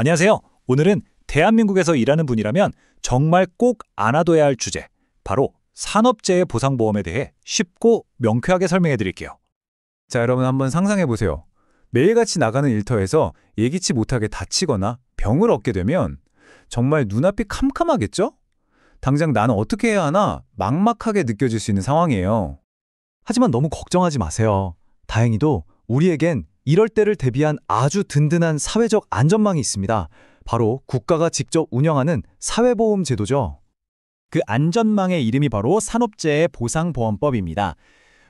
안녕하세요. 오늘은 대한민국에서 일하는 분이라면 정말 꼭 알아둬야 할 주제, 바로 산업재해 보상보험에 대해 쉽고 명쾌하게 설명해 드릴게요. 자, 여러분 한번 상상해 보세요. 매일같이 나가는 일터에서 예기치 못하게 다치거나 병을 얻게 되면 정말 눈앞이 캄캄하겠죠? 당장 나는 어떻게 해야 하나 막막하게 느껴질 수 있는 상황이에요. 하지만 너무 걱정하지 마세요. 다행히도 우리에겐 이럴 때를 대비한 아주 든든한 사회적 안전망이 있습니다. 바로 국가가 직접 운영하는 사회보험 제도죠. 그 안전망의 이름이 바로 산업재해 보상보험법입니다.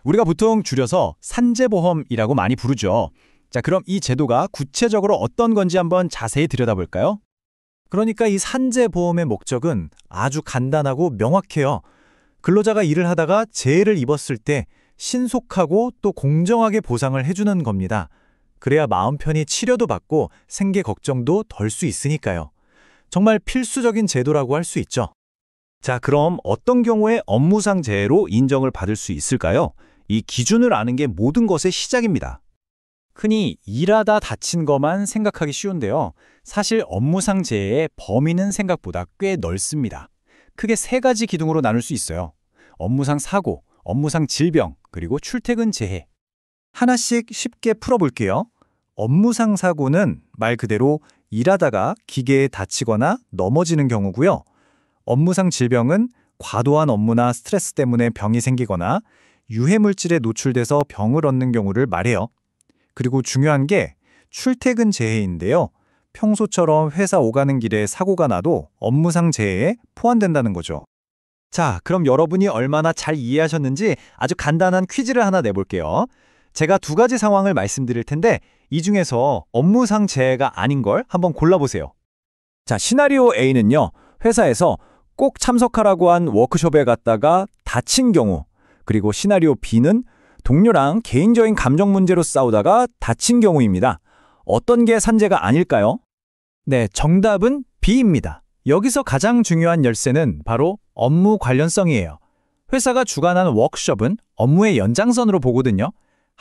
우리가 보통 줄여서 산재보험이라고 많이 부르죠. 자, 그럼 이 제도가 구체적으로 어떤 건지 한번 자세히 들여다볼까요? 그러니까 이 산재보험의 목적은 아주 간단하고 명확해요. 근로자가 일을 하다가 재해를 입었을 때 신속하고 또 공정하게 보상을 해주는 겁니다. 그래야 마음 편히 치료도 받고 생계 걱정도 덜 수 있으니까요. 정말 필수적인 제도라고 할 수 있죠. 자, 그럼 어떤 경우에 업무상 재해로 인정을 받을 수 있을까요? 이 기준을 아는 게 모든 것의 시작입니다. 흔히 일하다 다친 것만 생각하기 쉬운데요. 사실 업무상 재해의 범위는 생각보다 꽤 넓습니다. 크게 세 가지 기둥으로 나눌 수 있어요. 업무상 사고, 업무상 질병, 그리고 출퇴근 재해. 하나씩 쉽게 풀어볼게요. 업무상 사고는 말 그대로 일하다가 기계에 다치거나 넘어지는 경우고요. 업무상 질병은 과도한 업무나 스트레스 때문에 병이 생기거나 유해물질에 노출돼서 병을 얻는 경우를 말해요. 그리고 중요한 게 출퇴근 재해인데요. 평소처럼 회사 오가는 길에 사고가 나도 업무상 재해에 포함된다는 거죠. 자, 그럼 여러분이 얼마나 잘 이해하셨는지 아주 간단한 퀴즈를 하나 내볼게요. 제가 두 가지 상황을 말씀드릴 텐데 이 중에서 업무상 재해가 아닌 걸 한번 골라보세요. 자, 시나리오 A는요. 회사에서 꼭 참석하라고 한 워크숍에 갔다가 다친 경우, 그리고 시나리오 B는 동료랑 개인적인 감정 문제로 싸우다가 다친 경우입니다. 어떤 게 산재가 아닐까요? 네, 정답은 B입니다. 여기서 가장 중요한 열쇠는 바로 업무 관련성이에요. 회사가 주관한 워크숍은 업무의 연장선으로 보거든요.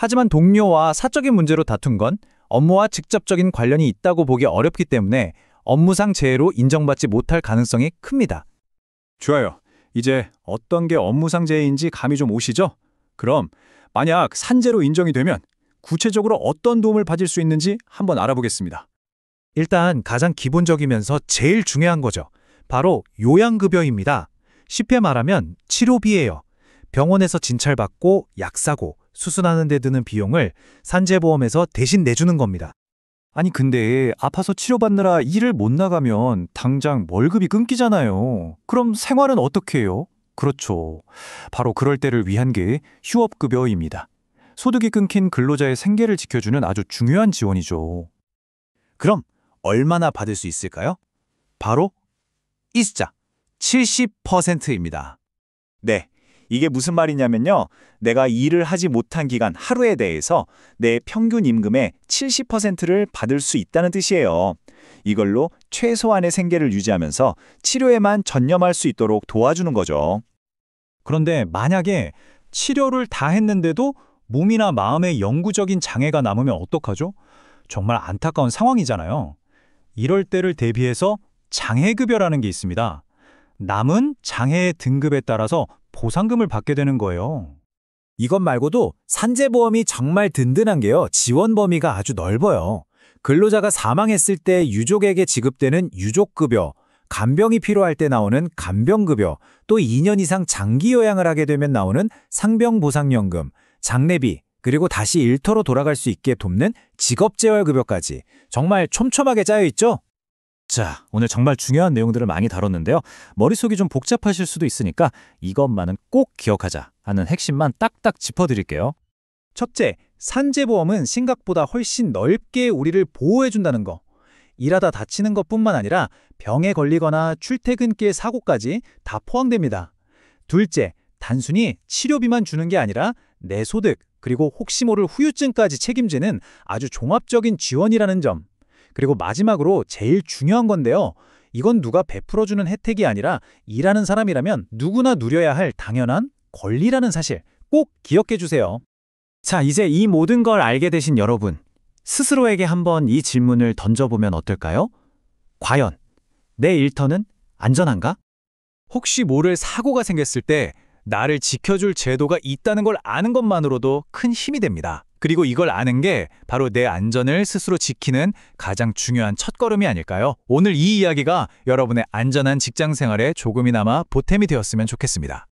하지만 동료와 사적인 문제로 다툰 건 업무와 직접적인 관련이 있다고 보기 어렵기 때문에 업무상 재해로 인정받지 못할 가능성이 큽니다. 좋아요. 이제 어떤 게 업무상 재해인지 감이 좀 오시죠? 그럼 만약 산재로 인정이 되면 구체적으로 어떤 도움을 받을 수 있는지 한번 알아보겠습니다. 일단 가장 기본적이면서 제일 중요한 거죠. 바로 요양급여입니다. 쉽게 말하면 치료비예요. 병원에서 진찰받고 약 사고, 수술하는 데 드는 비용을 산재보험에서 대신 내주는 겁니다. 아니 근데 아파서 치료받느라 일을 못 나가면 당장 월급이 끊기잖아요. 그럼 생활은 어떻게 해요? 그렇죠. 바로 그럴 때를 위한 게 휴업급여입니다. 소득이 끊긴 근로자의 생계를 지켜주는 아주 중요한 지원이죠. 그럼 얼마나 받을 수 있을까요? 바로 이 숫자, 70%입니다. 네, 이게 무슨 말이냐면요. 내가 일을 하지 못한 기간 하루에 대해서 내 평균 임금의 70%를 받을 수 있다는 뜻이에요. 이걸로 최소한의 생계를 유지하면서 치료에만 전념할 수 있도록 도와주는 거죠. 그런데 만약에 치료를 다 했는데도 몸이나 마음에 영구적인 장애가 남으면 어떡하죠? 정말 안타까운 상황이잖아요. 이럴 때를 대비해서 장애급여라는 게 있습니다. 남은 장애의 등급에 따라서 보상금을 받게 되는 거예요. 이것 말고도 산재보험이 정말 든든한 게요. 지원 범위가 아주 넓어요. 근로자가 사망했을 때 유족에게 지급되는 유족급여, 간병이 필요할 때 나오는 간병급여, 또 2년 이상 장기 요양을 하게 되면 나오는 상병보상연금, 장례비, 그리고 다시 일터로 돌아갈 수 있게 돕는 직업재활급여까지 정말 촘촘하게 짜여 있죠? 자, 오늘 정말 중요한 내용들을 많이 다뤘는데요. 머릿속이 좀 복잡하실 수도 있으니까 이것만은 꼭 기억하자 하는 핵심만 딱딱 짚어드릴게요. 첫째, 산재보험은 생각보다 훨씬 넓게 우리를 보호해준다는 거. 일하다 다치는 것뿐만 아니라 병에 걸리거나 출퇴근길 사고까지 다 포함됩니다. 둘째, 단순히 치료비만 주는 게 아니라 내 소득, 그리고 혹시 모를 후유증까지 책임지는 아주 종합적인 지원이라는 점. 그리고 마지막으로 제일 중요한 건데요. 이건 누가 베풀어주는 혜택이 아니라 일하는 사람이라면 누구나 누려야 할 당연한 권리라는 사실 꼭 기억해 주세요. 자, 이제 이 모든 걸 알게 되신 여러분, 스스로에게 한번 이 질문을 던져보면 어떨까요? 과연 내 일터는 안전한가? 혹시 모를 사고가 생겼을 때 나를 지켜줄 제도가 있다는 걸 아는 것만으로도 큰 힘이 됩니다. 그리고 이걸 아는 게 바로 내 안전을 스스로 지키는 가장 중요한 첫걸음이 아닐까요? 오늘 이 이야기가 여러분의 안전한 직장 생활에 조금이나마 보탬이 되었으면 좋겠습니다.